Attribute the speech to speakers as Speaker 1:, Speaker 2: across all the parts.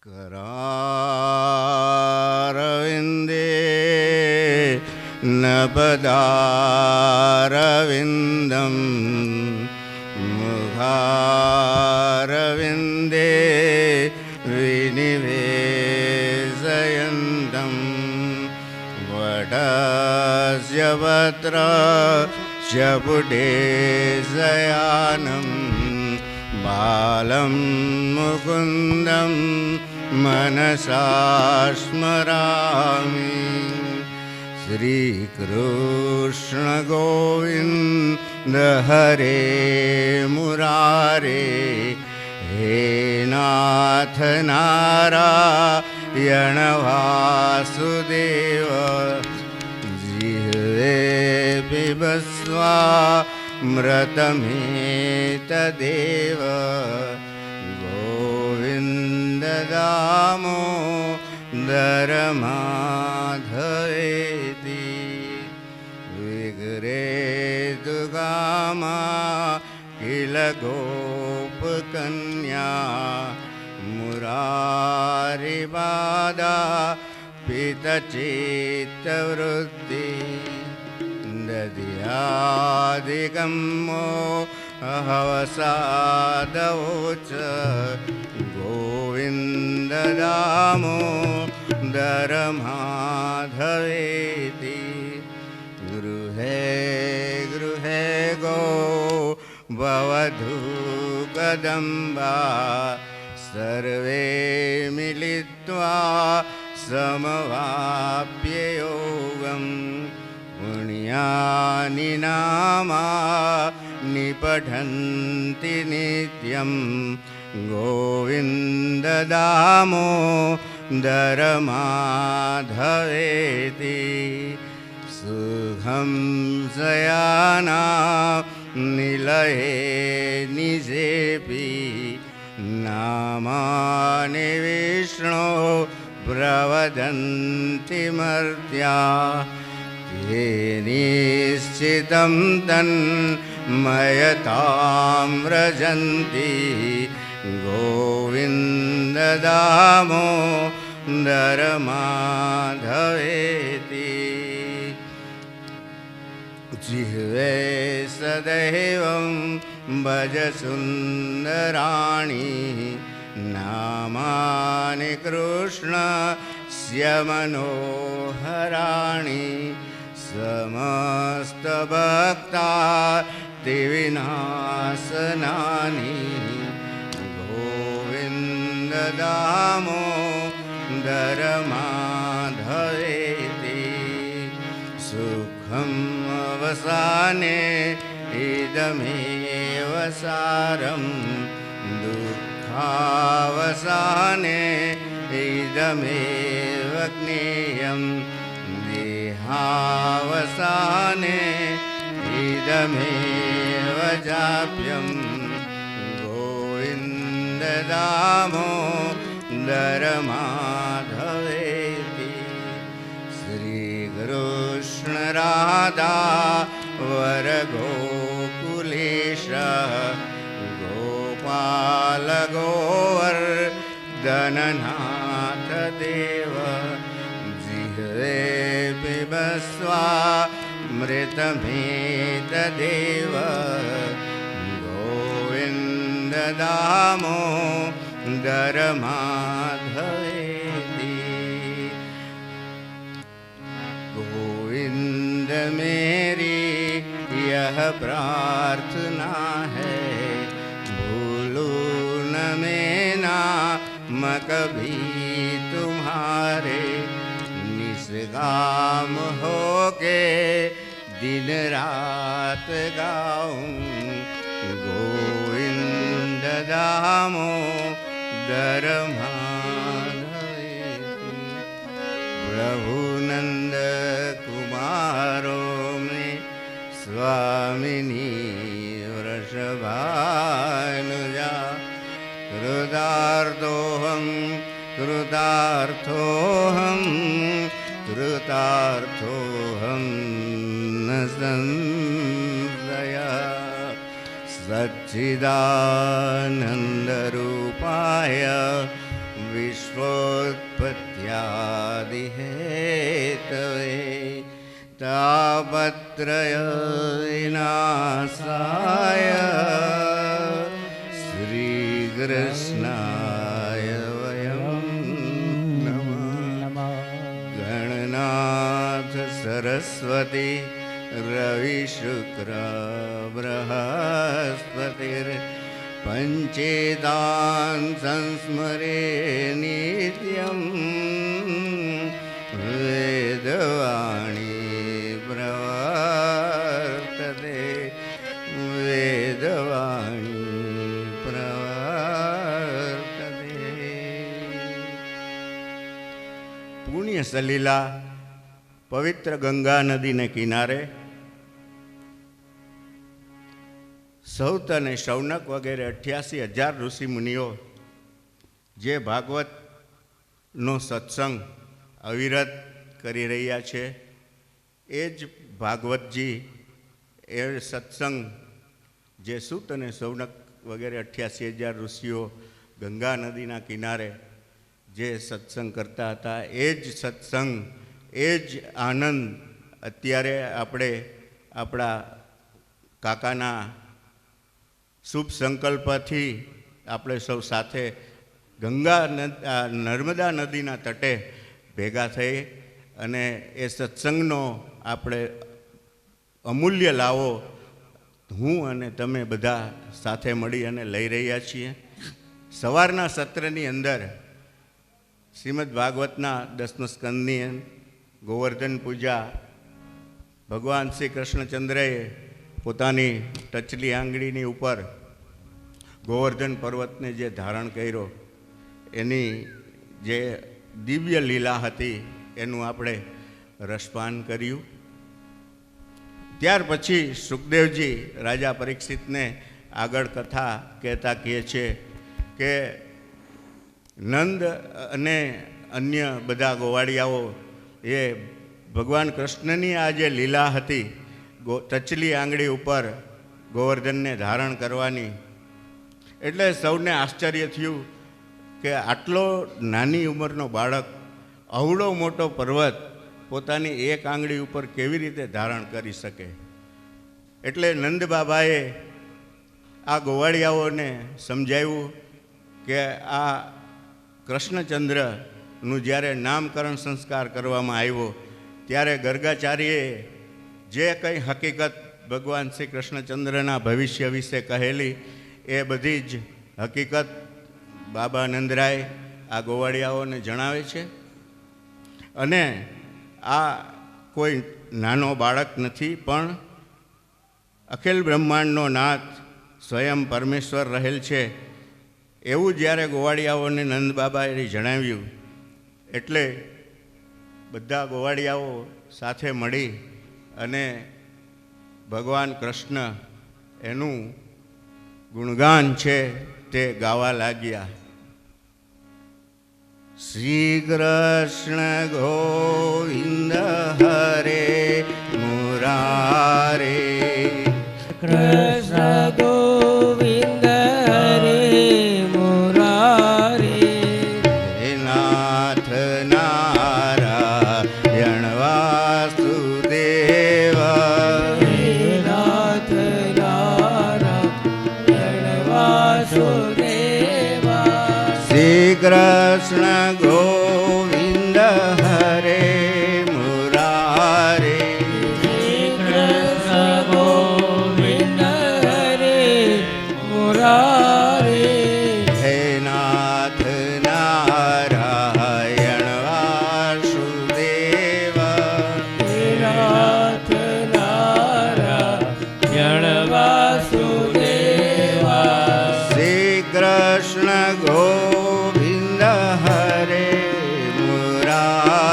Speaker 1: करारविन्दे नपदारविन्दं मुखारविन्दे विनिवेशयन्तं वटस्य पत्रस्य पुटे शयानं बालं मुकुन्दं मनसा स्मरामि। श्रीकृष्ण गोविन्द हरे मुरारे, हे नाथ नारायण वासुदेव। जिह्वे पिबस्वामृतमेतदेव, गोविन्द दामोदर माधवेति। विग्रहेतु कामा किल गोपकन्या, मुरारिपादा पितचित्तवृत्ति। दध्यादिकं मोहवसादवोच, गोविन्द दामोदर माधवेति। गृहे गृहे गो ववधूकदम्बा, सर्वे मिलित्वा समवाप्य योगम्। पुण्यानि नामानि पठन्ति नित्यं, गोविन्द दामोदर माधवेति। सुखं शयाना निलये निजेऽपि, नामानि विष्णो प्रवदन्ति मर्त्या। ये निश्चितं तन्मयतां व्रजन्ति, गोविन्द दामोदर माधवेति। जिह्वे सदैवं भज सुन्दराणि, नामानि कृष्णस्य मनोहराणि। समस्तभक्तार्तिविनाशनानि, गोविन्द दामोदर माधवेति। सुखम् अवसाने इदमेव सारम्, दुःखावसाने इदमेव ज्ञेयम्। देहावसाने इदमेव जाप्यं, गोविन्द दामोदर माधवेति। श्रीकृष्ण राधा वर गोकुलेश, गोपाल गोवर्धननाथ देव। जिह्वे पिबस्वामृतमेतदेव, गोविन्द दामोदर माधवेति। गोविन्द मेरी यह प्रार्थना है, भूलूं न मैं नाम कभी तुम्हारे। निष्काम होके दिन रात गाऊं, गोविन्द दामोदर माधवेति। प्रभु नंद कुमारों में स्वामिनी वृषभानुजा। कृतार्थोऽहं कृतार्थोऽहं कृतार्थोऽहं न संशयः। सच्चिदानन्दरूपाय विश्वोत्पत्त्यादिहेतवे तापत्रय विनाशाय श्रीकृष्णाय वयं नमः। गणनाथ सरस्वती रविशुक्र बृहस्पतिर् पंचेतान् संस्मरे नित्यं वेदवाणी प्रवर्तते वेदवाणी प्रवर्तते। पुण्य सलीला पवित्र गंगा नदी ने किनारे સૌત અને શૌનક વગેરે 88,000 ઋષિ મુનિઓ જે ભાગવતનો સત્સંગ અવિરત કરી રહ્યા છે, એ જ ભાગવતજી એ સત્સંગ જે સૂત અને શૌનક વગેરે 88,000 ઋષિઓ ગંગા નદીના કિનારે જે સત્સંગ કરતા હતા, એ જ સત્સંગ, એ જ આનંદ અત્યારે આપણે આપણા કાકાના શુભ સંકલ્પથી આપણે સૌ સાથે નર્મદા નદીના તટે ભેગા થઈ અને એ સત્સંગનો આપણે અમૂલ્ય લાવો હું અને તમે બધા સાથે મળી અને લઈ રહ્યા છીએ. સવારના સત્રની અંદર શ્રીમદ ભાગવતના 10મા સ્કંદની ગોવર્ધન પૂજા ભગવાન શ્રી કૃષ્ણચંદ્રએ પોતાની ટચલી આંગળીની ઉપર ગોવર્ધન પર્વતને જે ધારણ કર્યો એની જે દિવ્ય લીલા હતી એનું આપણે રસપાન કર્યું. ત્યાર પછી સુખદેવજી રાજા પરીક્ષિતને આગળ કથા કહેતા કહે છે કે નંદ અને અન્ય બધા ગોવાળિયાઓ એ ભગવાન કૃષ્ણની આ જે લીલા હતી ટચલી આંગળી ઉપર ગોવર્ધનને ધારણ કરવાની, એટલે સૌને આશ્ચર્ય થયું કે આટલો નાની ઉંમરનો બાળક અવળો મોટો પર્વત પોતાની એક આંગળી ઉપર કેવી રીતે ધારણ કરી શકે. એટલે નંદ બાબાએ આ ગોવાળિયાઓને સમજાવ્યું કે આ કૃષ્ણચંદ્રનું જ્યારે નામકરણ સંસ્કાર કરવામાં આવ્યો ત્યારે ગર્ગાચાર્યએ જે કંઈ હકીકત ભગવાન શ્રી કૃષ્ણચંદ્રના ભવિષ્ય વિશે કહેલી એ બધી જ હકીકત બાબા નંદરાય આ ગોવાળિયાઓને જણાવે છે. અને આ કોઈ નાનો બાળક નથી, પણ અખિલ બ્રહ્માંડનો નાથ સ્વયં પરમેશ્વર રહેલ છે એવું જ્યારે ગોવાળિયાઓને નંદ બાબાએ જણાવ્યું એટલે બધા ગોવાળિયાઓ સાથે મળી અને ભગવાન કૃષ્ણ એનું ગુણગાન છે તે ગાવા લાગ્યા. શ્રી કૃષ્ણ ગોવિંદ હરે મુરારે
Speaker 2: કૃષ્ણ ગોવિંદ હરે મુરારે
Speaker 1: હે નાથ નારાયણ વાસુદેવ
Speaker 2: હે નાથ નારાયણ વાસુદેવ
Speaker 1: શ્રી કૃષ્ણ ગોવિંદ હરે મુરારે
Speaker 2: શ્રી કૃષ્ણ ગોવિંદ હરે મુરારે
Speaker 1: હે નાથ નારાયણ વાસુદેવ
Speaker 2: હે નાથ નારાયણ વાસુદેવ
Speaker 1: શ્રી કૃષ્ણ ગોવિંદ હરે મુરારે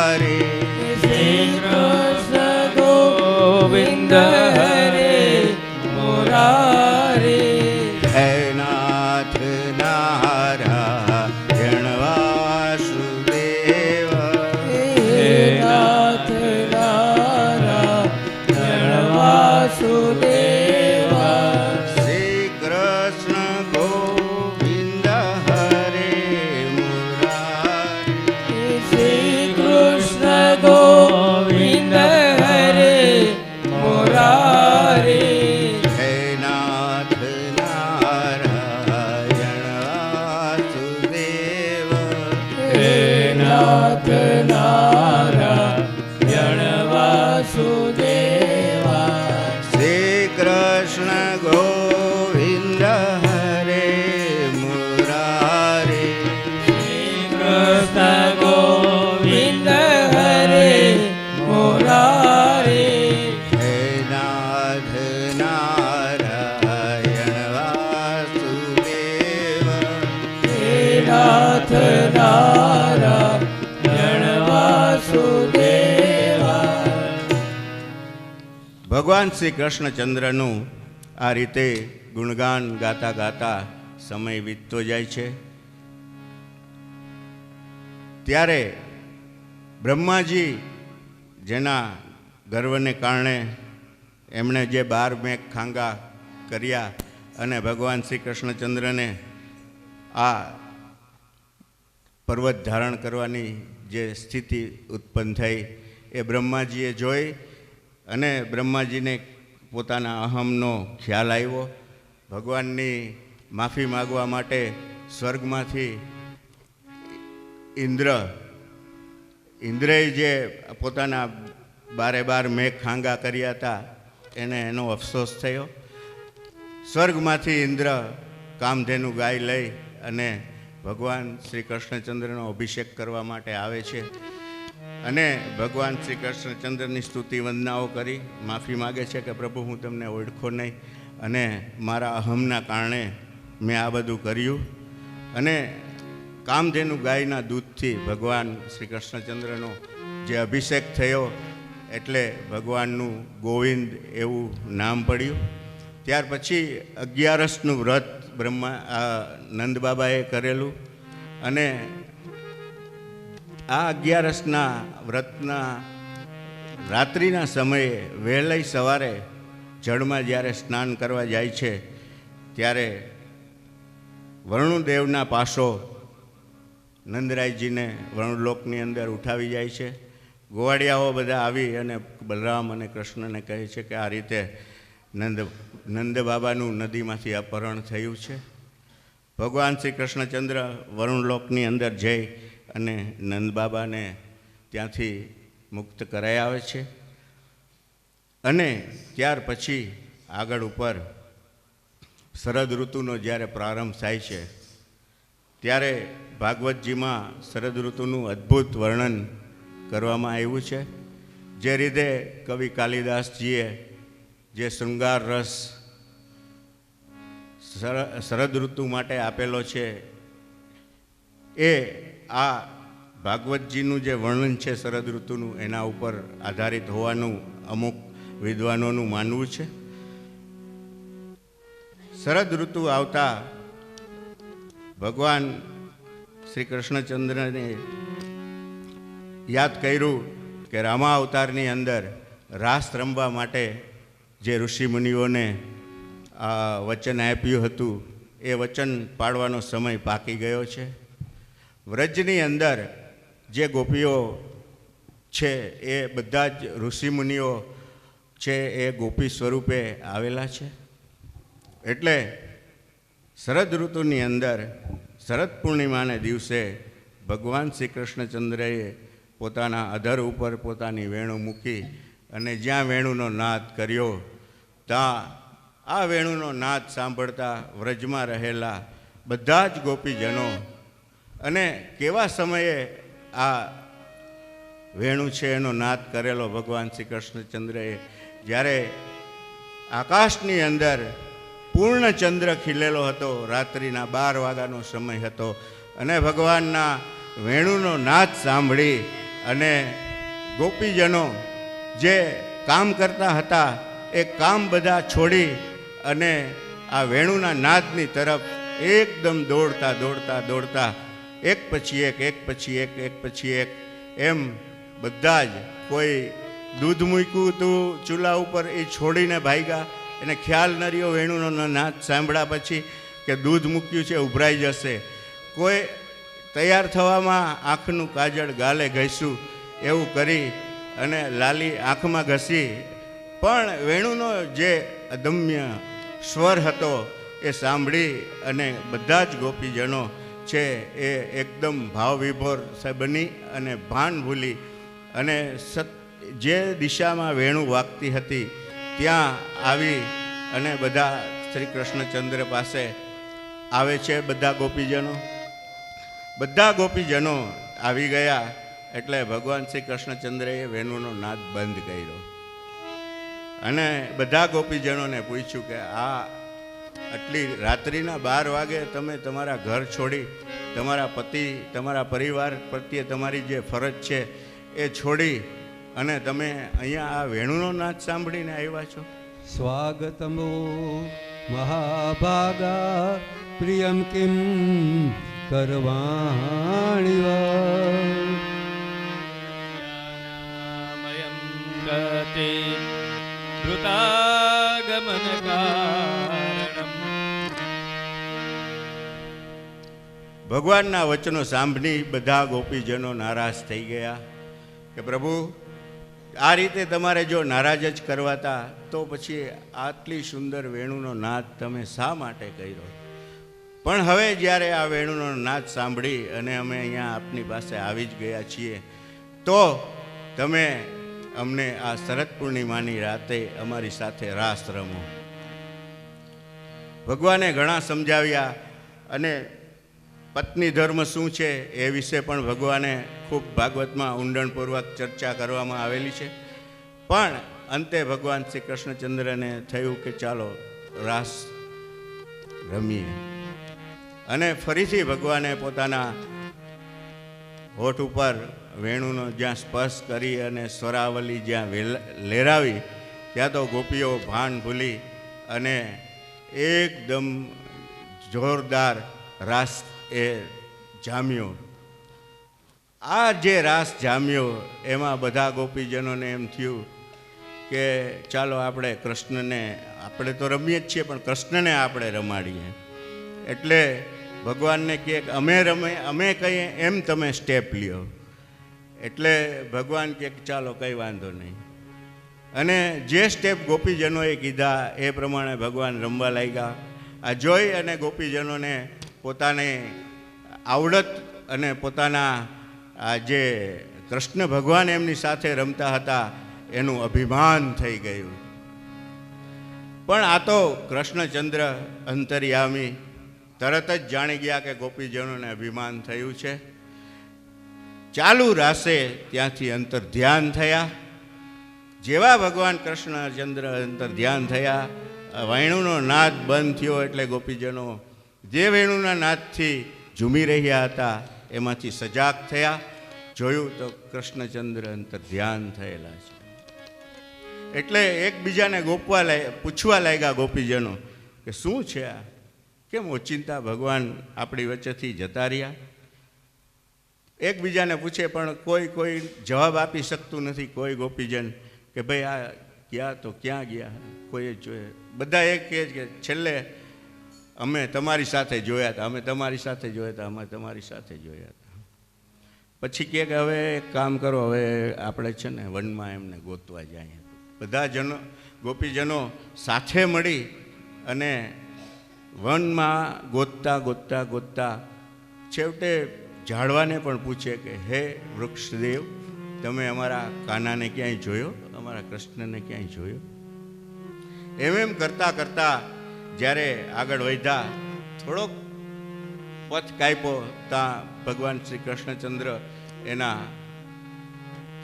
Speaker 1: ભગવાન શ્રી કૃષ્ણચંદ્રનું આ રીતે ગુણગાન ગાતા ગાતા સમય વીતતો જાય છે. ત્યારે બ્રહ્માજી જેના ગર્વને કારણે એમણે જે 12 મેઘ ખાંગા કર્યા અને ભગવાન શ્રી કૃષ્ણચંદ્રને આ પર્વત ધારણ કરવાની જે સ્થિતિ ઉત્પન્ન થઈ એ બ્રહ્માજીએ જોઈ અને બ્રહ્માજીને પોતાના અહમનો ખ્યાલ આવ્યો. ભગવાનની માફી માગવા માટે સ્વર્ગમાંથી ઇન્દ્રએ જે પોતાના 12 મેઘ ખાંગા કર્યા હતા એને એનો અફસોસ થયો. સ્વર્ગમાંથી ઇન્દ્ર કામધેનુ ગાય લઈ અને ભગવાન શ્રી કૃષ્ણચંદ્રનો અભિષેક કરવા માટે આવે છે અને ભગવાન શ્રી કૃષ્ણચંદ્રની સ્તુતિ વંદનાઓ કરી માફી માગે છે કે પ્રભુ હું તમને ઓળખો નહીં અને મારા અહમના કારણે મેં આ બધું કર્યું. અને કામધેનુ ગાયના દૂધથી ભગવાન શ્રી કૃષ્ણચંદ્રનો જે અભિષેક થયો એટલે ભગવાનનું ગોવિંદ એવું નામ પડ્યું. ત્યાર પછી 11નું વ્રત નંદબાબાએ કરેલું અને આ 11ના વ્રતના રાત્રિના સમયે વહેલી સવારે જળમાં જ્યારે સ્નાન કરવા જાય છે ત્યારે વરુણદેવના પાસો નંદરાયજીને વરુણલોકની અંદર ઉઠાવી જાય છે. ગોવાડિયાઓ બધા આવી અને બલરામ અને કૃષ્ણને કહે છે કે આ રીતે નંદ બાબાનું નદીમાંથી અપહરણ થયું છે. ભગવાન શ્રી કૃષ્ણચંદ્ર વરુણલોકની અંદર જઈ અને નંદ બાબાને ત્યાંથી મુક્ત કરાઈ આવે છે. અને ત્યાર પછી આગળ ઉપર શરદ ઋતુનો જ્યારે પ્રારંભ થાય છે ત્યારે ભાગવતજીમાં શરદ ઋતુનું અદ્ભુત વર્ણન કરવામાં આવ્યું છે. જે રીતે કવિ કાલિદાસજીએ જે શૃંગાર રસ શરદ ઋતુ માટે આપેલો છે એ આ ભાગવતજીનું જે વર્ણન છે શરદ ઋતુનું એના ઉપર આધારિત હોવાનું અમુક વિદ્વાનોનું માનવું છે. શરદ ઋતુ આવતા ભગવાન શ્રી કૃષ્ણચંદ્રને યાદ કર્યું કે રામા અવતારની અંદર રાસ રમવા માટે જે ઋષિમુનિઓને વચન આપ્યું હતું એ વચન પાળવાનો સમય પાકી ગયો છે. વ્રજની અંદર જે ગોપીઓ છે એ બધા જ ઋષિમુનિઓ છે એ ગોપી સ્વરૂપે આવેલા છે. એટલે શરદ ઋતુની અંદર શરદ પૂર્ણિમાને દિવસે ભગવાન શ્રી કૃષ્ણચંદ્રએ પોતાના અધર ઉપર પોતાની વેણુ મૂકી અને જ્યાં વેણુનો નાદ કર્યો ત્યાં આ વેણુનો નાદ સાંભળતા વ્રજમાં રહેલા બધા જ ગોપીજનો અને કેવા સમયે આ વેણુ છે એનો નાદ કરેલો ભગવાન શ્રી કૃષ્ણચંદ્રએ જ્યારે આકાશની અંદર પૂર્ણ ચંદ્ર ખીલેલો હતો. રાત્રિના 12 વાગ્યાનો સમય હતો અને ભગવાનના વેણુનો નાદ સાંભળી અને ગોપીજનો જે કામ કરતા હતા એ કામ બધા છોડી અને આ વેણુના નાદની તરફ એકદમ દોડતા દોડતા દોડતા એક પછી એક એમ બધા જ કોઈ દૂધ મૂક્યું હતું ચૂલા ઉપર એ છોડીને ભાગ્યા. એને ખ્યાલ ન રહ્યો વેણુનો નાદ સાંભળ્યા પછી કે દૂધ મૂક્યું છે ઉભરાઈ જશે. કોઈ તૈયાર થવામાં આંખનું કાજળ ગાલે ઘસ્યું એવું કરી અને લાલી આંખમાં ઘસી પણ વેણુનો જે અદમ્ય સ્વર હતો એ સાંભળી અને બધા જ ગોપીજનો છે એ એકદમ ભાવવિભોર બની અને ભાન ભૂલી અને જે દિશામાં વેણુ વાગતી હતી ત્યાં આવી અને બધા શ્રી કૃષ્ણચંદ્ર પાસે આવે છે. બધા ગોપીજનો આવી ગયા એટલે ભગવાન શ્રી કૃષ્ણચંદ્રએ વેણુનો નાદ બંધ કર્યો અને બધા ગોપીજનોને પૂછ્યું કે આ આટલી રાત્રિના 12 વાગે તમે તમારા ઘર છોડી તમારા પતિ તમારા પરિવાર પ્રત્યે તમારી જે ફરજ છે એ છોડી અને તમે અહીંયા આ વેણુનો નાદ સાંભળીને આવ્યા છો.
Speaker 3: સ્વાગતમો મહાભાગા પ્રિયમ કિમ કરવાણી
Speaker 2: મયં ગતે ધૃતાગમન કારણમ.
Speaker 1: ભગવાનના વચનો સાંભળી બધા ગોપીજનો નારાજ થઈ ગયા કે પ્રભુ, આ રીતે તમારે જો નારાજ જ કરવાતા તો પછી આટલી સુંદર વેણુનો નાદ તમે શા માટે કર્યો? પણ હવે જ્યારે આ વેણુનો નાદ સાંભળી અને અમે અહીંયા આપની પાસે આવી જ ગયા છીએ, તો તમે અમને આ શરદ પૂર્ણિમાની રાતે અમારી સાથે રાસ રમો. ભગવાને ઘણા સમજાવ્યા અને પત્ની ધર્મ શું છે એ વિશે પણ ભગવાને ખૂબ ભાગવતમાં ઊંડાણપૂર્વક ચર્ચા કરવામાં આવેલી છે. પણ અંતે ભગવાન શ્રી કૃષ્ણચંદ્રને થયું કે ચાલો રાસ રમીએ. અને ફરીથી ભગવાને પોતાના હોઠ ઉપર વેણુનો જ્યાં સ્પર્શ કરી અને સ્વરાવલી જ્યાં લહેરાવી, ત્યાં તો ગોપીઓ ભાન ભૂલી અને એકદમ જોરદાર રાસ એ જામ્યો. આ જે રાસ જામ્યો એમાં બધા ગોપીજનોને એમ થયું કે ચાલો આપણે કૃષ્ણને, આપણે તો રમીએ જ છીએ પણ કૃષ્ણને આપણે રમાડીએ. એટલે ભગવાનને કહે કે અમે કહીએ એમ તમે સ્ટેપ લ્યો. એટલે ભગવાન કહે કે ચાલો કંઈ વાંધો નહીં. અને જે સ્ટેપ ગોપીજનોએ કીધા એ પ્રમાણે ભગવાન રમવા લાગ્યા. આ જોઈ અને ગોપીજનોને પોતાની આવડત અને પોતાના આ જે કૃષ્ણ ભગવાન એમની સાથે રમતા હતા એનું અભિમાન થઈ ગયું. પણ આ તો કૃષ્ણચંદ્ર અંતર્યામી તરત જ જાણી ગયા કે ગોપીજનોને અભિમાન થયું છે. ચાલુ રાસે ત્યાંથી અંતર ધ્યાન થયા. જેવા ભગવાન કૃષ્ણચંદ્ર અંતર ધ્યાન થયા, વેણુનો નાદ બંધ થયો એટલે ગોપીજનો જે વેણુના નાદથી ઝૂમી રહ્યા હતા એમાંથી સજાગ થયા. જોયું તો કૃષ્ણચંદ્ર અંતર ધ્યાન થયેલા છે. એટલે એકબીજાને પૂછવા લાગ્યા ગોપીજનો કે શું છે આ, કેમ ઓચિંતા ભગવાન આપણી વચ્ચેથી જતા રહ્યા? એકબીજાને પૂછે પણ કોઈ જવાબ આપી શકતું નથી. કોઈ ગોપીજન કે ભાઈ આ ગયા તો ક્યાં ગયા, કોઈ જ જોઈએ. બધા એક કહે કે છેલ્લે અમે તમારી સાથે જોયા હતા, અમે તમારી સાથે જોયા હતા, અમે તમારી સાથે જોયા હતા. પછી કહે કે હવે એક કામ કરો, હવે આપણે છે ને વનમાં એમને ગોતવા જાય. બધા ગોપીજનો સાથે મળી અને વનમાં ગોતતા છેવટે ઝાડવાને પણ પૂછે કે હે વૃક્ષદેવ, તમે અમારા કાનાને ક્યાંય જોયો, અમારા કૃષ્ણને ક્યાંય જોયો? એમ કરતાં જ્યારે આગળ વધ્યા, થોડોક પથ કાપ્યો, ત્યાં ભગવાન શ્રી કૃષ્ણચંદ્ર એના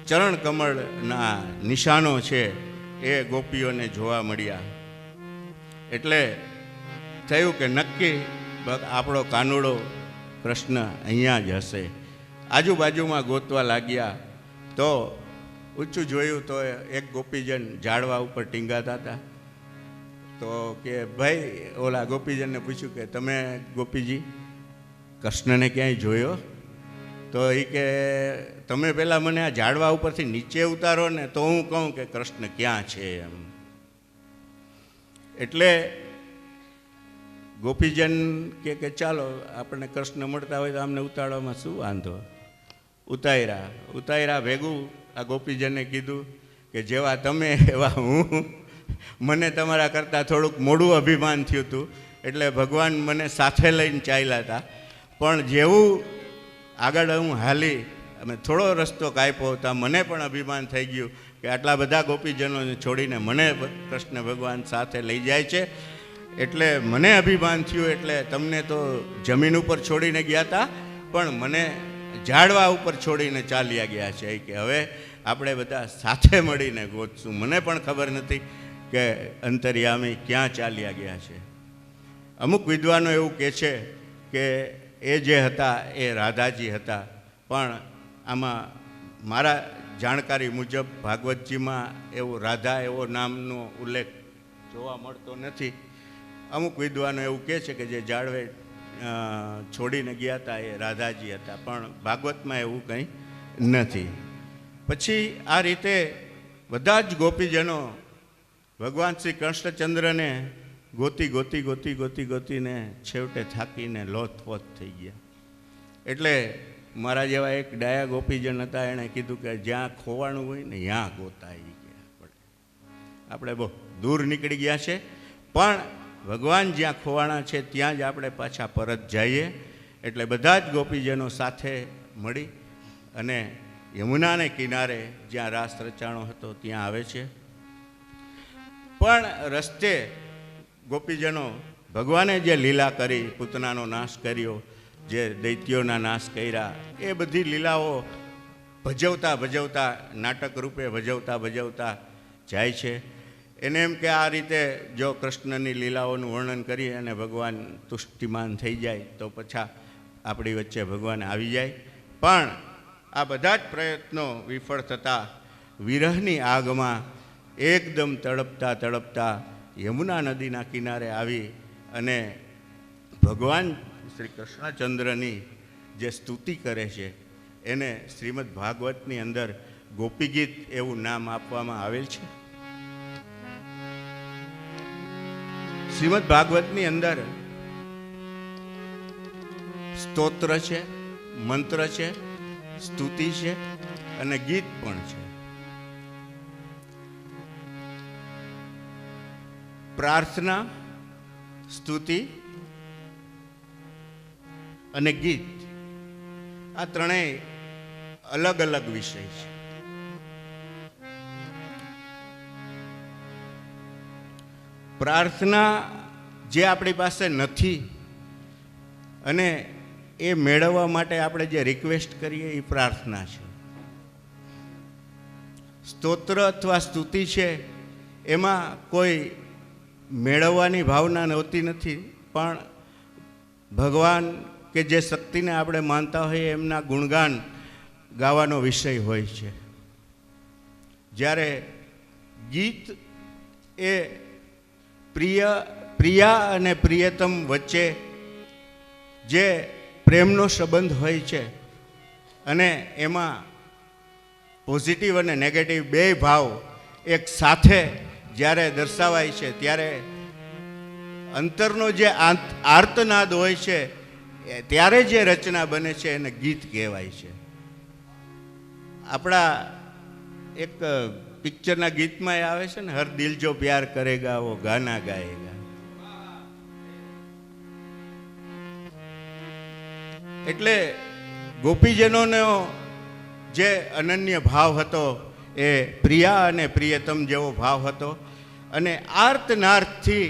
Speaker 1: ચરણ કમળના નિશાનો છે એ ગોપીઓને જોવા મળ્યા. એટલે થયું કે નક્કી આપણો કાનુડો કૃષ્ણ અહીંયા જ હશે. આજુબાજુમાં ગોતવા લાગ્યા તો ઊંચું જોયું તો એક ગોપીજન ઝાડવા ઉપર ટીંગાતા હતા. તો કે ભાઈ, ઓલા ગોપીજનને પૂછ્યું કે તમે ગોપીજી કૃષ્ણને ક્યાંય જોયો? તો એ કે તમે પહેલાં મને આ ઝાડવા ઉપરથી નીચે ઉતારો ને તો હું કહું કે કૃષ્ણ ક્યાં છે એમ. એટલે ગોપીજન કે ચાલો આપણને કૃષ્ણ મળતા હોય તો અમને ઉતારવામાં શું વાંધો. ઉતાર્યા ભેગું આ ગોપીજને કીધું કે જેવા તમે એવા હું. મને તમારા કરતાં થોડુંક મોડું અભિમાન થયું હતું એટલે ભગવાન મને સાથે લઈને ચાલ્યા હતા. પણ જેવું આગળ હું હાલી અમે થોડો રસ્તો કાપ્યો હતા, મને પણ અભિમાન થઈ ગયું કે આટલા બધા ગોપીજનોને છોડીને મને કૃષ્ણ ભગવાન સાથે લઈ જાય છે. એટલે મને અભિમાન થયું. એટલે તમને તો જમીન ઉપર છોડીને ગયા હતા, પણ મને ઝાડવા ઉપર છોડીને ચાલ્યા ગયા છે. કે હવે આપણે બધા સાથે મળીને ગોતશું. મને પણ ખબર નથી કે અંતર્યામી ક્યાં ચાલ્યા ગયા છે. અમુક વિદ્વાનો એવું કહે છે કે એ જે હતા એ રાધાજી હતા, પણ આમાં મારા જાણકારી મુજબ ભાગવતજીમાં એવું રાધા એવો નામનો ઉલ્લેખ જોવા મળતો નથી. અમુક વિદ્વાનો એવું કહે છે કે જે જાળવે છોડીને ગયા હતા એ રાધાજી હતા, પણ ભાગવતમાં એવું કંઈ નથી. પછી આ રીતે બધા જ ગોપીજનો ભગવાન શ્રી કૃષ્ણચંદ્રને ગોતીને છેવટે થાકીને લોથપોથ થઈ ગયા. એટલે મારા જેવા એક ડાયા ગોપીજન હતા, એણે કીધું કે જ્યાં ખોવાનું હોય ને ત્યાં ગોતા આવી ગયા. આપણે બહુ દૂર નીકળી ગયા છે, પણ ભગવાન જ્યાં ખોવાણા છે ત્યાં જ આપણે પાછા પરત જઈએ. એટલે બધા જ ગોપીજનો સાથે મળી અને યમુનાને કિનારે જ્યાં રાસ રચાણો હતો ત્યાં આવે છે. પણ રસ્તે ગોપીજનો ભગવાને જે લીલા કરી, પૂતનાનો નાશ કર્યો, જે દૈત્યોના નાશ કર્યા, એ બધી લીલાઓ ભજવતા નાટક રૂપે ભજવતા જાય છે. એને એમ કે આ રીતે જો કૃષ્ણની લીલાઓનું વર્ણન કરી અને ભગવાન તુષ્ટિમાન થઈ જાય તો પછી આપણી વચ્ચે ભગવાન આવી જાય. પણ આ બધા જ પ્રયત્નો વિફળ થતાં વિરહની આગમાં એકદમ તડપતા યમુના નદીના કિનારે આવી અને ભગવાન શ્રી કૃષ્ણચંદ્રની જે સ્તુતિ કરે છે એને શ્રીમદ ભાગવતની અંદર ગોપીગીત એવું નામ આપવામાં આવેલ છે. શ્રીમદ ભાગવતની અંદર સ્તોત્ર છે, મંત્ર છે, સ્તુતિ છે અને ગીત પણ છે. પ્રાર્થના, સ્તુતિ અને ગીત આ ત્રણેય અલગ અલગ વિષય છે. પ્રાર્થના જે આપણી પાસે નથી અને એ મેળવવા માટે આપણે જે રિક્વેસ્ટ કરીએ એ પ્રાર્થના છે. સ્તોત્ર અથવા સ્તુતિ છે એમાં કોઈ મેળવવાની ભાવના હોતી નથી, પણ ભગવાન કે જે શક્તિને આપણે માનતા હોઈએ એમના ગુણગાન ગાવાનો વિષય હોય છે. જ્યારે ગીત એ પ્રિયા અને પ્રિયતમ વચ્ચે જે પ્રેમનો સંબંધ હોય છે અને એમાં પોઝિટિવ અને નેગેટિવ બે ભાવ એક સાથે જ્યારે દર્શાવાય છે ત્યારે અંતરનો જે આર્તનાદ હોય છે ત્યારે જે રચના બને છે એને ગીત કહેવાય છે. આપણા એક પિક્ચરના ગીતમાં આવે છે ને, હર દિલ જો પ્યાર કરેગા વો ગાના ગાએગા. એટલે ગોપીજનોનો જે અનન્ય ભાવ હતો એ પ્રિયા અને પ્રિયતમ જેવો ભાવ હતો અને આર્તનાર્થથી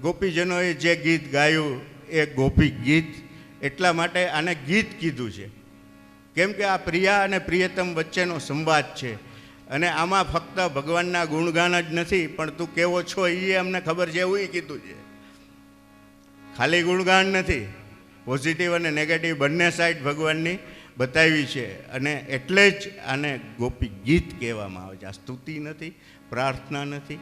Speaker 1: ગોપીજનોએ જે ગીત ગાયું એ ગોપી ગીત. એટલા માટે આને ગીત કીધું છે, કેમ કે આ પ્રિયા અને પ્રિયતમ વચ્ચેનો સંવાદ છે અને આમાં ફક્ત ભગવાનના ગુણગાન જ નથી, પણ તું કેવો છો એ અમને ખબર છે એવું કીધું છે. ખાલી ગુણગાન નથી, પોઝિટિવ અને નેગેટિવ બંને સાઈડ ભગવાનની બતાવી છે અને એટલે જ આને ગોપી ગીત કહેવામાં આવે છે. આ સ્તુતિ નથી, પ્રાર્થના નથી,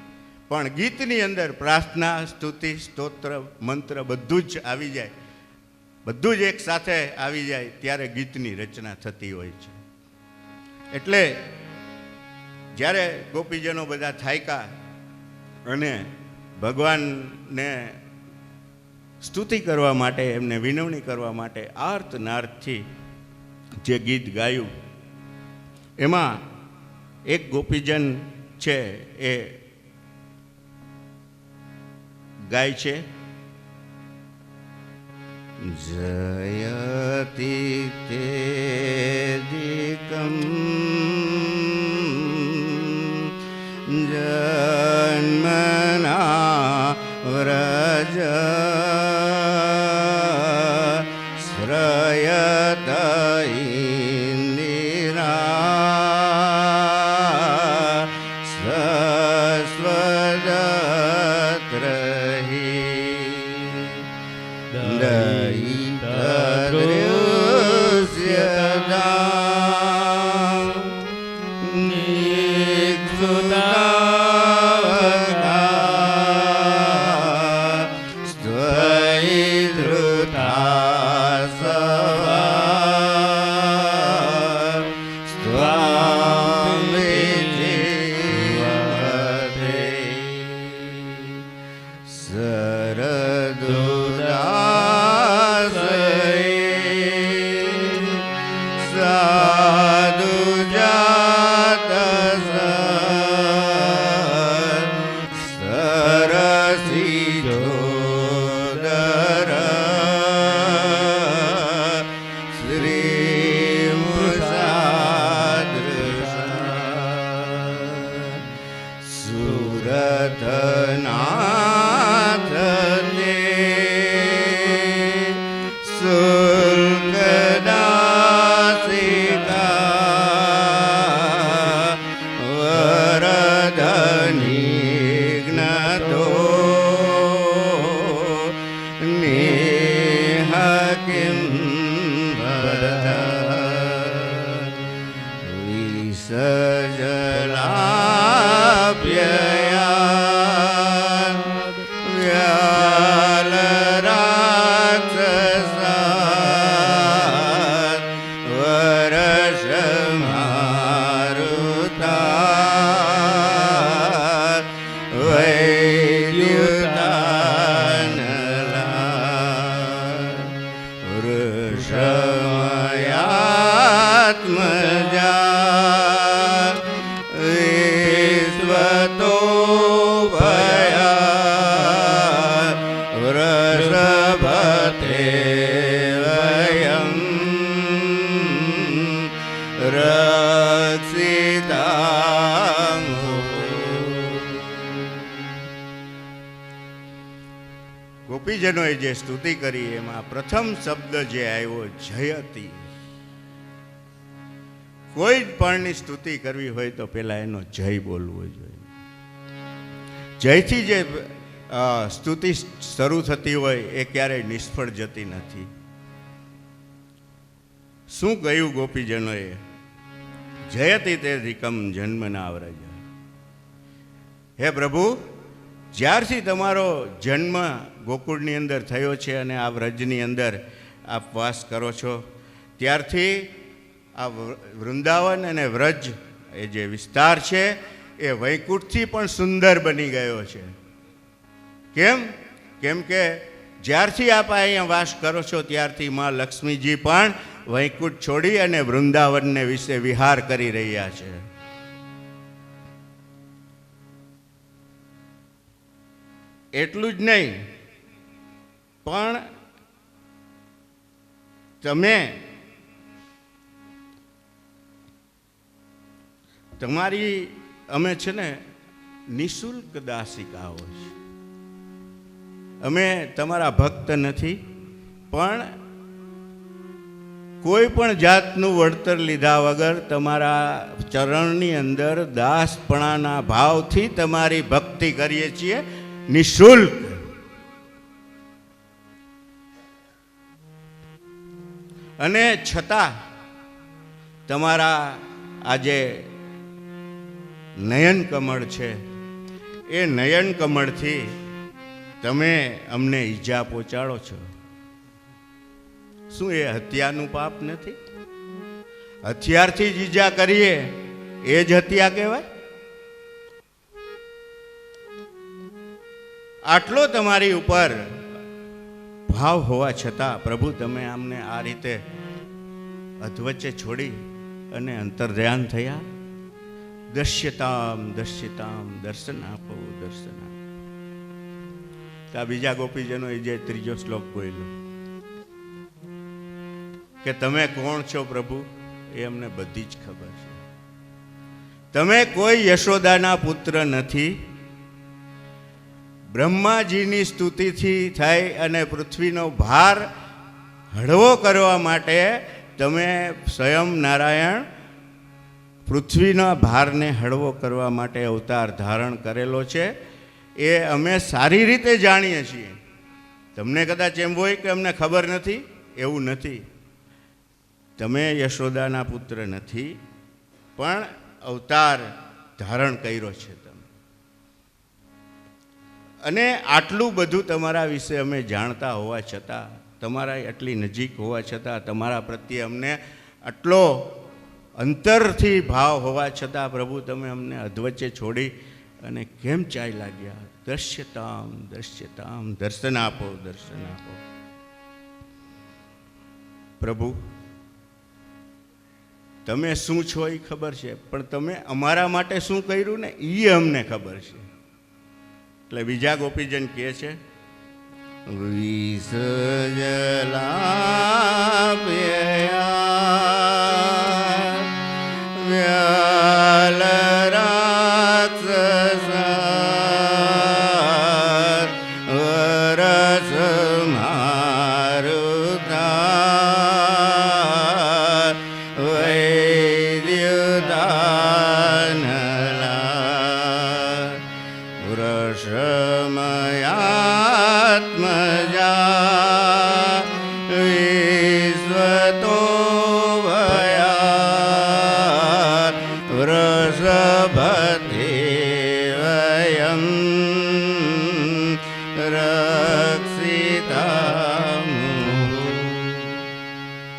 Speaker 1: પણ ગીતની અંદર પ્રાર્થના, સ્તુતિ, સ્તોત્ર, મંત્ર બધું જ આવી જાય, બધું જ એક સાથે આવી જાય ત્યારે ગીતની રચના થતી હોય છે. એટલે જ્યારે ગોપીજનો બધા થાક્યા અને ભગવાનને સ્તુતિ કરવા માટે, એમને વિનવણી કરવા માટે આર્તનાર્થથી જે ગીત ગાયું એમાં એક ગોપીજન છે એ ગાય છે, જયતિ તેજિકમ જન્મના વ્રજ શ્રયત ઇન્દિરા સસ્વદત્રહી દયિતદૃશ્યતા સાધુ જાત સરસી જોદર શ્રી સુરતનાથ ને શુલ્કદાસિકા વરધનિઘ્નતો નેહ કિં ગોપીજનોએ જે સ્તુતિ કરી એમાં પ્રથમ શબ્દ જે આવ્યો જયતી. કોઈ પણની સ્તુતિ કરવી હોય તો પેલા એનો જય બોલવો જોઈએ. જયથી જે સ્તુતિ શરૂ થતી હોય એ ક્યારેય નિષ્ફળ જતી નથી. શું કહ્યું ગોપીજનોએ? જયતી તે ધિકમ જન્મના વ્રજ. હે પ્રભુ, જ્યારથી તમારો જન્મ ગોકુળની અંદર થયો છે અને આ વ્રજની અંદર આપ વાસ કરો છો ત્યારથી આ વૃંદાવન અને વ્રજ એ જે વિસ્તાર છે એ વૈકુંઠથી પણ સુંદર બની ગયો છે. કેમ? કેમ કે જ્યારથી આપ અહીંયા વાસ કરો છો ત્યારથી માં લક્ષ્મીજી પણ વૈકુંઠ છોડી અને વૃંદાવનને વિશે વિહાર કરી રહ્યા છે. એટલું જ નહીં, પણ તમે તમારી અમે છે ને નિઃશુલ્ક દાસિકાઓ છે. અમે તમારા ભક્ત નથી, પણ કોઈ પણ જાતનું વળતર લીધા વગર તમારા ચરણની અંદર દાસપણાના ભાવથી તમારી ભક્તિ કરીએ છીએ, નિઃશુલ્ક. અને છતાં તમારા આજે નયન કમળ છે એ નયન કમળથી તમે અમને ઈજા પહોંચાડો છો. શું એ હત્યાનું પાપ નથી? હથિયારથી જ ઈજા કરીએ એ જ હત્યા કહેવાય? આટલો તમારી ઉપર ભાવ હોવા છતાં પ્રભુ તમે અમને આ રીતે અધવચ્ચે છોડી અને અંતર્ધ્યાન થયા. દશ્યતામ દશ્યતામ, દર્શન આપો, દર્શન આપો. તો આ બીજા ગોપીજનોએ જે ત્રીજો શ્લોક બોલ્યો કે તમે કોણ છો પ્રભુ એ અમને બધી જ ખબર છે. તમે કોઈ યશોદાના પુત્ર નથી. બ્રહ્માજીની સ્તુતિથી થઈ અને પૃથ્વીનો ભાર હળવો કરવા માટે તમે સ્વયં નારાયણ પૃથ્વીના ભારને હળવો કરવા માટે અવતાર ધારણ કરેલો છે. એ અમે સારી રીતે જાણીએ છીએ. તમને કદાચ એમ હોય કે અમને ખબર નથી, એવું નથી. તમે યશોદાના પુત્ર નથી, પણ અવતાર ધારણ કર્યો છે તમે. અને આટલું બધું તમારા વિશે અમે જાણતા હોવા છતાં, તમારા એટલી નજીક હોવા છતાં, તમારા પ્રત્યે અમને આટલો અંતરથી ભાવ હોવા છતાં પ્રભુ તમે અમને અધવચ્ચે છોડી અને કેમ ચાઈ લાગ્યા? દશ્યતામ દશ્યતામ, દર્શન આપો, દર્શન આપો. પ્રભુ તમે શું છો એ ખબર છે, પણ તમે અમારા માટે શું કર્યું ને એ અમને ખબર છે. એટલે બીજા ગોપીજન કહે છે,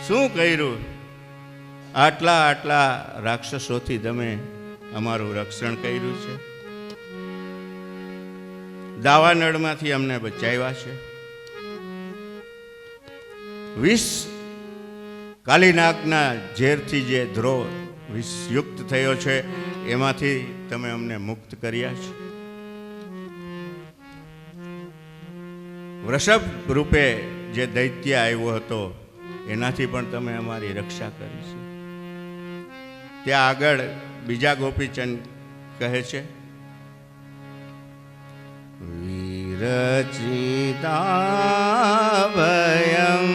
Speaker 1: શું કર્યું? આટલા આટલા રાક્ષસોથી તમે અમારું રક્ષણ કર્યું છે, દાવાનળમાંથી અમને બચાવ્યા છે, વિષ કાલીનાગના ઝેરથી જે ધ્રોહ વિષયુક્ત થયો છે એમાંથી તમે અમને મુક્ત કર્યા છે. વૃષભ રૂપે જે દૈત્ય આવ્યો હતો એનાથી પણ તમે અમારી રક્ષા કરી છે. ત્યાં આગળ બીજા ગોપીચંદ કહે છે, વિરચિતાભયં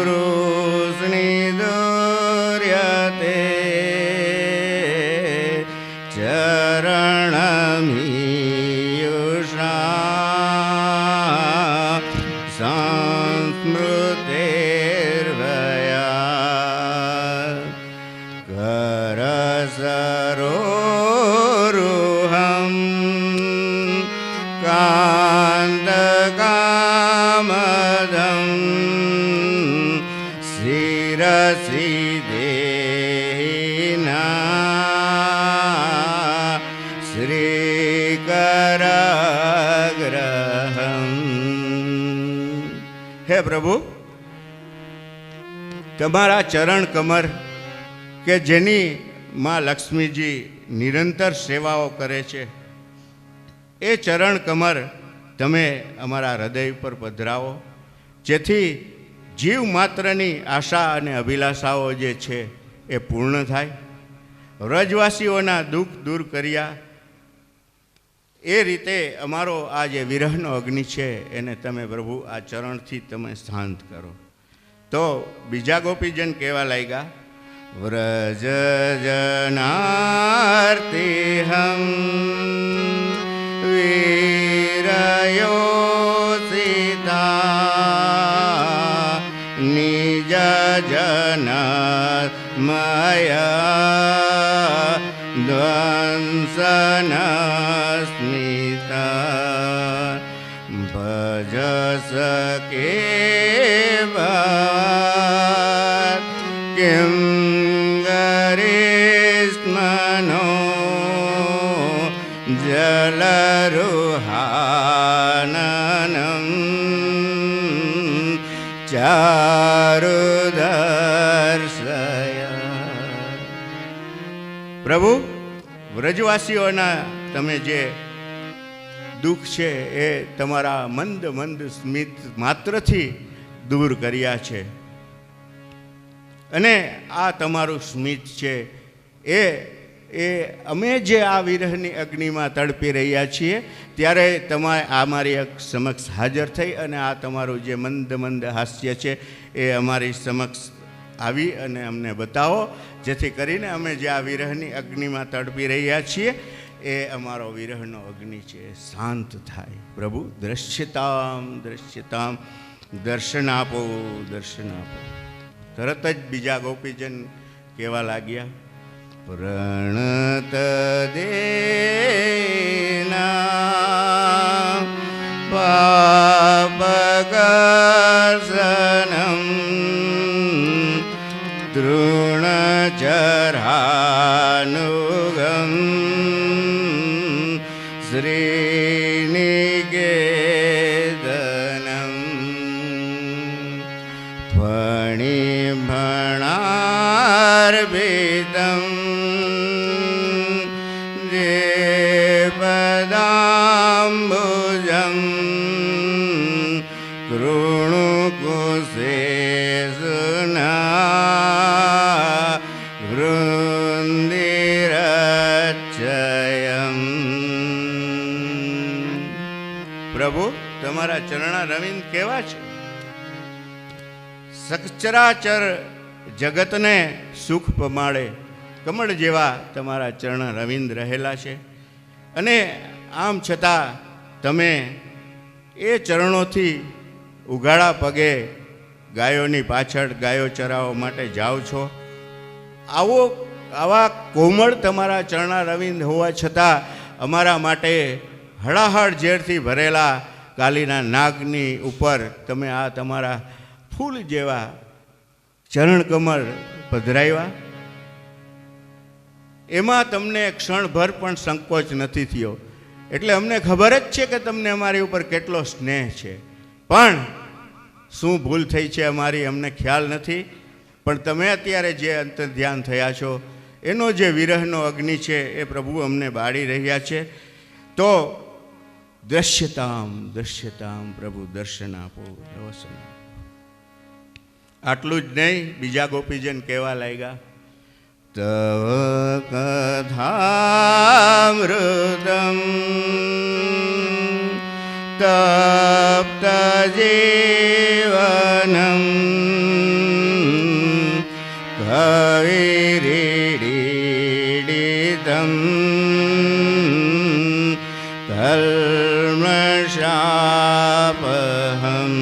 Speaker 1: રોષનિદુર્યતે ચરણમીયુષા સંસ્મૃતિર્ભયા કરસરોરુહં કાંદકામદં શિરસી દેહિના શ્રીકરાગ્રહં. હે પ્રભુ, તમારા ચરણ કમર કે જેની માં લક્ષ્મીજી નિરંતર સેવાઓ કરે છે, એ ચરણ કમર તમે અમારા હૃદય પર પધરાવો, જેથી જીવ માત્રની આશા અને અભિલાષાઓ જે છે એ પૂર્ણ થાય. વ્રજવાસીઓના દુઃખ દૂર કર્યા એ રીતે અમારો આ જે વિરહનો અગ્નિ છે એને તમે પ્રભુ આ ચરણથી તમે શાંત કરો. તો બીજા ગોપીજન કહેવા લાગ્યા, વ્રજ જનાર્તિહં વીરયોસિતા નિજ જનમયા દ્વંસન સ્મિતા ભજસ કેવલ કિમ ગરિષ્મનો જલરુહાનનં ચારુદર્શય. પ્રભુ, વ્રજવાસીઓના તમે જે દુઃખ છે એ તમારા મંદ મંદ સ્મિત માત્રથી દૂર કર્યા છે, અને આ તમારું સ્મિત છે એ અમે જે આ વિરહની અગ્નિમાં તડપી રહ્યા છીએ ત્યારે તમારે અમારી સમક્ષ હાજર થઈ અને આ તમારું જે મંદ મંદ હાસ્ય છે એ અમારી સમક્ષ આવી અને અમને બતાવો, જેથી કરીને અમે જે આ વિરહની અગ્નિમાં તડપી રહ્યા છીએ એ અમારો વિરહનો અગ્નિ છે શાંત થાય. પ્રભુ, દ્રશ્યતામ દ્રશ્યતામ, દર્શન આપો દર્શન આપો. તરત જ બીજા ગોપીજન કહેવા લાગ્યા, પ્રણત દેના પાપકર્ષણં તૃણચરાનુગં શ્રીનિકેતનં ફણિભણા ચરણા રવિંદ કેવા છે? સચરાચર જગતને સુખ પમાડે કમળ જેવા તમારા ચરણ રવિંદ રહેલા છે. અને આમ છતાં તમે એ ચરણોથી ઉઘાડા પગે ગાયોની પાછળ ગાયો ચરાવવા માટે જાઓ છો. આવા કોમળ તમારા ચરણા રવિંદ હોવા છતાં અમારા માટે હળાહળ ઝેરથી ભરેલા કાલીના નાગની ઉપર તમે આ તમારા ફૂલ જેવા ચરણ કમળ પધરાવ્યા. એમાં તમને ક્ષણભર પણ સંકોચ નથી થયો. એટલે અમને ખબર જ છે કે તમને અમારી ઉપર કેટલો સ્નેહ છે. પણ શું ભૂલ થઈ છે અમારી અમને ખ્યાલ નથી. પણ તમે અત્યારે જે અંતર ધ્યાન થયા છો એનો જે વિરહનો અગ્નિ છે એ પ્રભુ અમને બાળી રહ્યા છે. તો દ્રશ્યતામ પ્રભુ દર્શન આપો. આટલું જ નહીં, બીજા ગોપીજન કહેવા લાગ્યા, તવ કથામૃતમ તપ્ત જીવનમ કવિરીડિતમ કલ્મષાપહમ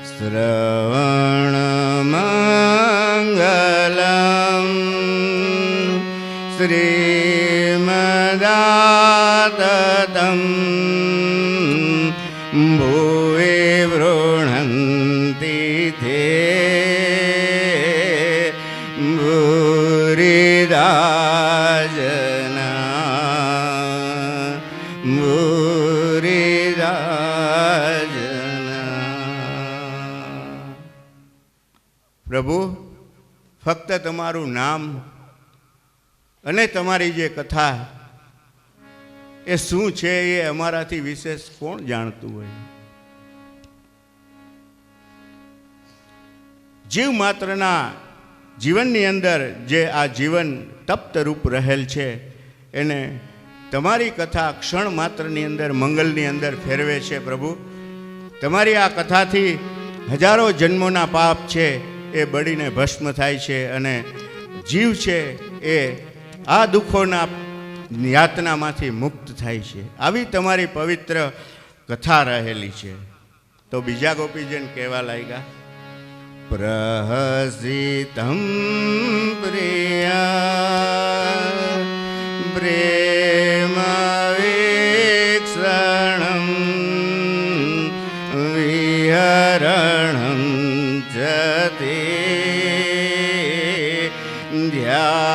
Speaker 1: શ્રવણમંગલમ શ્રીમદાતતમ ભુવે વૃણંતિ તે પ્રભુ, ફક્ત તમારું નામ અને તમારી જે કથા એ શું છે એ અમારાથી વિશેષ કોણ જાણતું હોય? જીવ માત્રના જીવનની અંદર જે આ જીવન તપ્ત રૂપ રહેલ છે એને તમારી કથા ક્ષણ માત્રની અંદર મંગલની અંદર ફેરવે છે. પ્રભુ, તમારી આ કથાથી હજારો જન્મોના પાપ છે એ બળીને ભસ્મ થાય છે અને જીવ છે એ આ દુઃખોના યાતનામાંથી મુક્ત થાય છે. આવી તમારી પવિત્ર કથા રહેલી છે. તો બીજા ગોપીજન કહેવા લાગ્યા, પ્રહસિતમ પ્રિયા પ્રેમ વીક્ષણમ વિહરણમ જતે ધ્યાનમંગલમ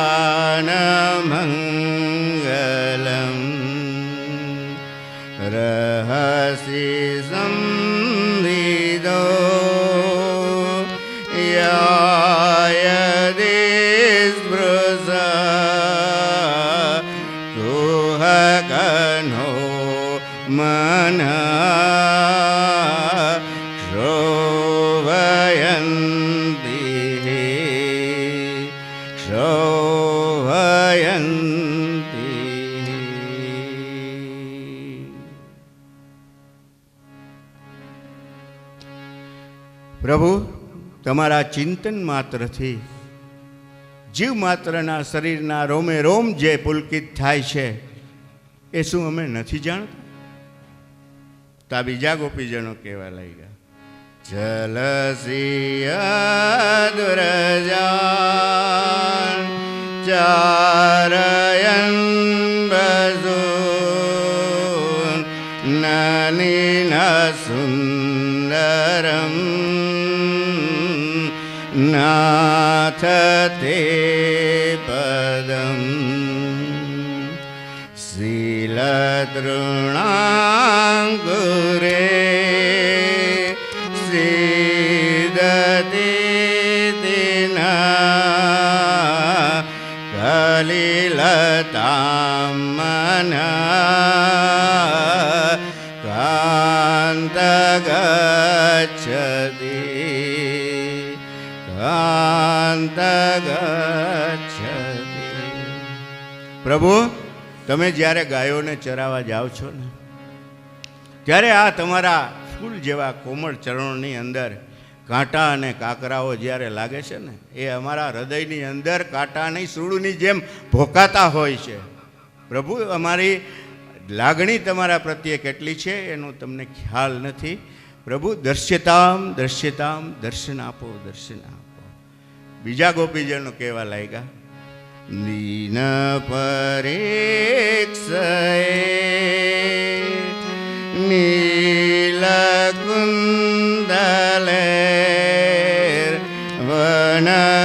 Speaker 1: રહસી સંવિદો મન પ્રભુ, તમારા ચિંતન માત્રથી જીવ માત્રના શરીરના રોમે રોમ જે પુલકિત થાય છે એ શું અમે નથી જાણતા? તો આ બીજા ગોપીજનો કહેવા લાગ્યા, જલસિયાદુરજાન ચારયન બઝૂન નલિન સુંદરમ નાથ તે પદમ શીલતૃણાંકુરે સિદતિના કલિલતામ મના કાંત ગચ્છતિ કાંત ગચ્છતિ. પ્રભુ, તમે જ્યારે ગાયોને ચરાવવા જાઓ છો ને ત્યારે આ તમારા ફૂલ જેવા કોમળ ચરણોની અંદર કાંટા અને કાંકરાઓ જ્યારે લાગે છે ને, એ અમારા હૃદયની અંદર કાંટાની સૂળની જેમ ભોકાતા હોય છે. પ્રભુ, અમારી લાગણી તમારા પ્રત્યે કેટલી છે એનો તમને ખ્યાલ નથી. પ્રભુ, દર્શ્યતામ દર્શ્યતામ, દર્શન આપો, દર્શન આપો. બીજા ગોપીજનો કહેવા લાગ્યા, દીન પરેક્ષય નીલકુંદલે વનરુહાનનમ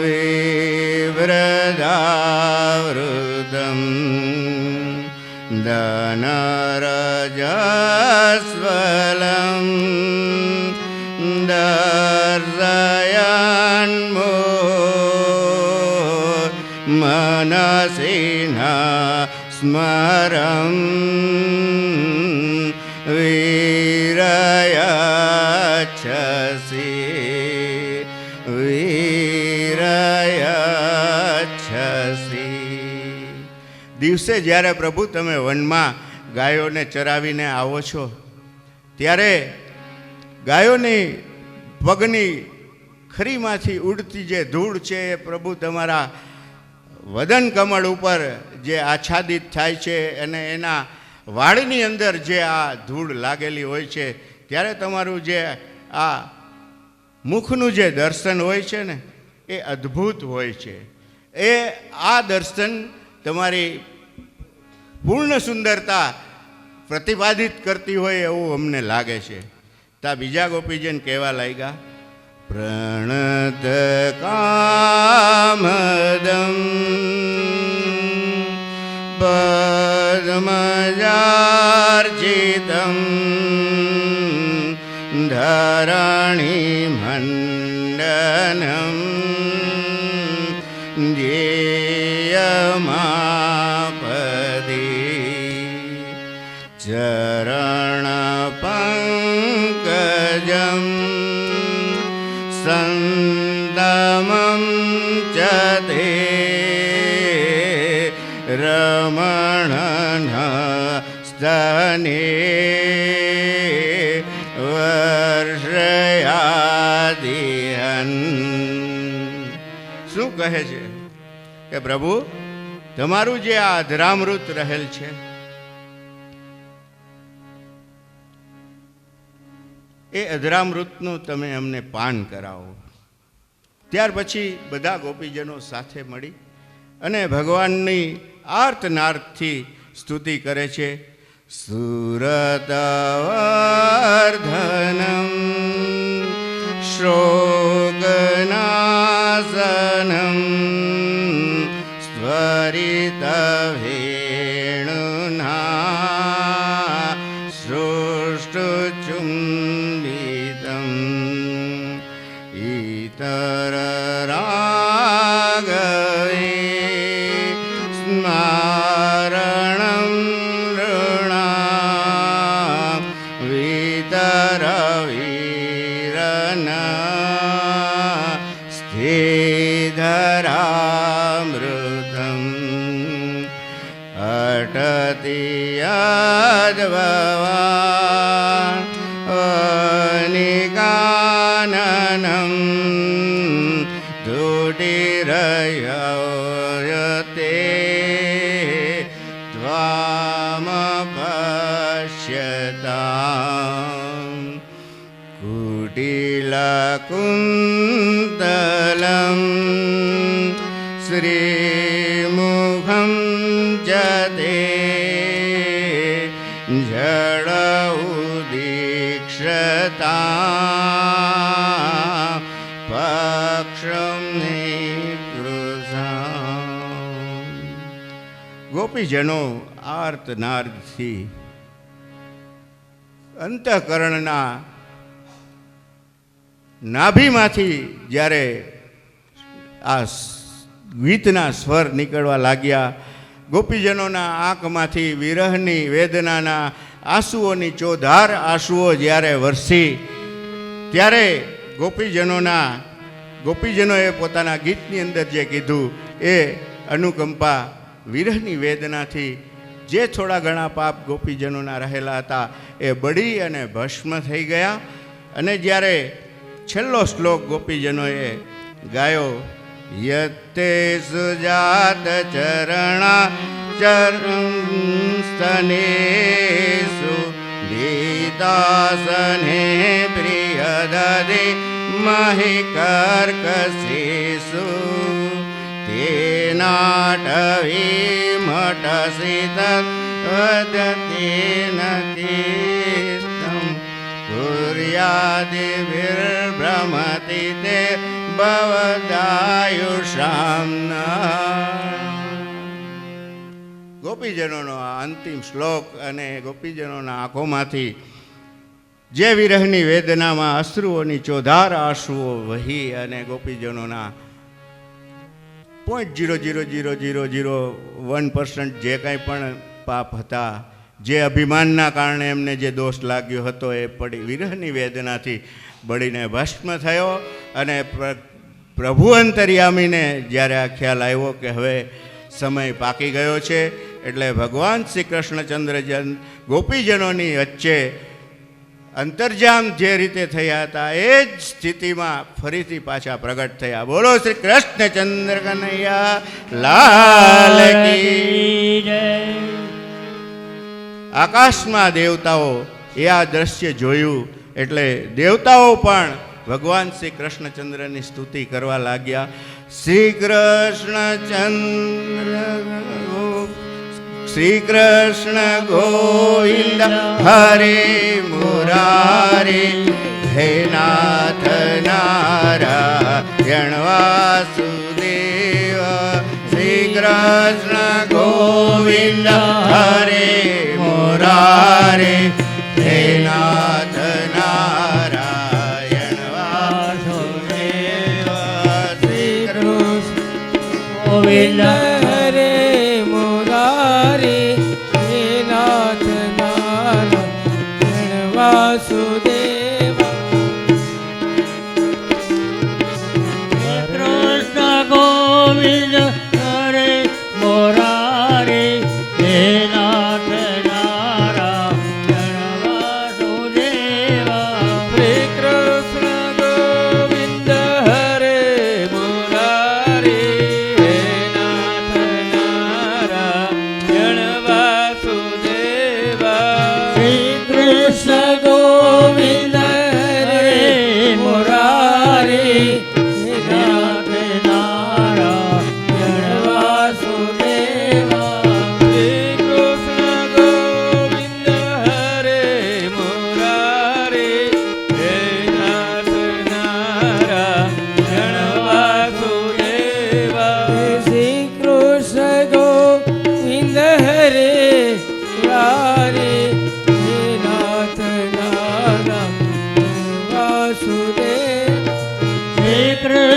Speaker 1: વિવ્રદાવૃતમ દનરજસ્વલમ દર્શયન્મો મનસિના સ્મરં વીરયચ્છસી વીરયચ્છસી. દિવસે જ્યારે પ્રભુ તમે વનમાં ગાયોને ચરાવીને આવો છો, ત્યારે ગાયોની પગની ખરીમાંથી ઉડતી જે ધૂળ છે એ પ્રભુ તમારા વદન કમળ ઉપર જે આચ્છાદિત થાય છે અને એના વાળની અંદર જે આ ધૂળ લાગેલી હોય છે, ત્યારે તમારું જે આ મુખનું જે દર્શન હોય છે ને, એ અદ્ભુત હોય છે. એ આ દર્શન તમારી પૂર્ણ સુંદરતા પ્રતિપાદિત કરતી હોય એવું અમને લાગે છે. તા બીજા ગોપીજન કહેવા લાગ્યા, પ્રણત કામદમ પદ્મજાર્જિતમ ધરણી મંડનમ ધ્યેયમાપદી ચરણ પંકજમ સંદમં ચ તે રમણન સ્તને વર્ષયાદિહન. શું કહે છે કે પ્રભુ, તમારું જે આ અધરામૃત રહેલ છે, એ અધરામૃતનું તમે અમને પાન કરાવો. ત્યાર પછી બધા ગોપીજનો સાથે મળી અને ભગવાનની આર્તનાર્થથી સ્તુતિ કરે છે. સુરતવર્ધનમ શોકનાશનમ સ્વરિતવેણુના સૃષ્ટચુંબિતમ ઇતર રાગવે સ્મરણમ ઋણા વિતર વીરના સ્થિધરામૃતમ અટતિ યદ્ભવા નિકાનનમ દુટીરયતે ત્વામપશ્યતામ કુટિલકુંતલમ શ્રીમુખં ચ તે જડ ઉદીક્ષતા પક્ષમ નિકૃષામ. ગોપીજનો આર્તનાદથી અંતઃકરણના નાભીમાંથી જ્યારે આ ગીતના સ્વર નીકળવા લાગ્યા, ગોપીજનોના આંખમાંથી વિરહની વેદનાના આંસુઓની ચોધાર આંસુઓ જ્યારે વરસી, ત્યારે ગોપીજનોએ પોતાના ગીતની અંદર જે કીધું એ અનુકંપા વિરહની વેદનાથી જે થોડા ઘણા પાપ ગોપીજનોના રહેલા હતા એ બળી અને ભસ્મ થઈ ગયા. અને જ્યારે છેલ્લો શ્લોક ગોપીજનોએ ગાયો, યતે સુજાત ચરણા ચરણસ્તનેષુ દીદાસને પ્રિયદદે મહિકર્કશેષુ તેનાટવી મટસિત વદતેન કીર્તમ કુર્યાદિભિર્ભ્રમતિ તે ભવદાયુષામ્ના. ગોપીજનોનો આ અંતિમ શ્લોક અને ગોપીજનોના આંખોમાંથી જે વિરહની વેદનામાં અશ્રુઓની ચોધાર આંસુઓ વહી અને ગોપીજનોના 0.00001% જે કંઈ પણ પાપ હતા, જે અભિમાનના કારણે એમને જે દોષ લાગ્યો હતો એ પડી વિરહની વેદનાથી બળીને ભસ્મ થયો. અને પ્રભુ અંતર્યામીને જ્યારે આ ખ્યાલ આવ્યો કે હવે સમય પાકી ગયો છે, એટલે ભગવાન શ્રી કૃષ્ણચંદ્ર ગોપીજનોની વચ્ચે અંતર્જામ જે રીતે થયા હતા એ જ સ્થિતિમાં ફરીથી પાછા પ્રગટ થયા. બોલો શ્રી કૃષ્ણચંદ્ર કનૈયા લાલ કી જય. આકાશમાં દેવતાઓ એ આ દ્રશ્ય જોયું એટલે દેવતાઓ પણ ભગવાન શ્રી કૃષ્ણચંદ્રની સ્તુતિ કરવા લાગ્યા. શ્રી કૃષ્ણ ગોવિંદ હરે મુરારે હે નાથ નારાયણ વાસુદેવ. શ્રી કૃષ્ણ ગોવિંદ હરે મુરારે હે નાથ નારાયણ વાસુદેવ. શ્રી કૃષ્ણ
Speaker 4: ગોવિંદ હરે મુરારે હે નાથ નારાયણ વાસુદેવ.
Speaker 2: કૃષ્ણ ગોવિંદ હરે મુરારે હે નાથ નારાયણ વાસુદેવ.
Speaker 4: શ્રી કૃષ્ણ ગોવિંદ હરે મુરારે હે નાથ નારાયણ વાસુદેવ.
Speaker 2: શ્રી કૃષ્ણ ગોવિંદ હરે મુરારે હે નાથ નારાયણ વાસુદેવ.
Speaker 4: શ્રી કૃષ્ણ ગોવિંદ હરે મુરારે હે નાથ નારાયણ વાસુદેવ.
Speaker 2: શ્રી કૃષ્ણ ગોવિંદ હરે મુરારે હે નાથ નારાયણ વાસુદેવ. શ્રી કૃષ્ણ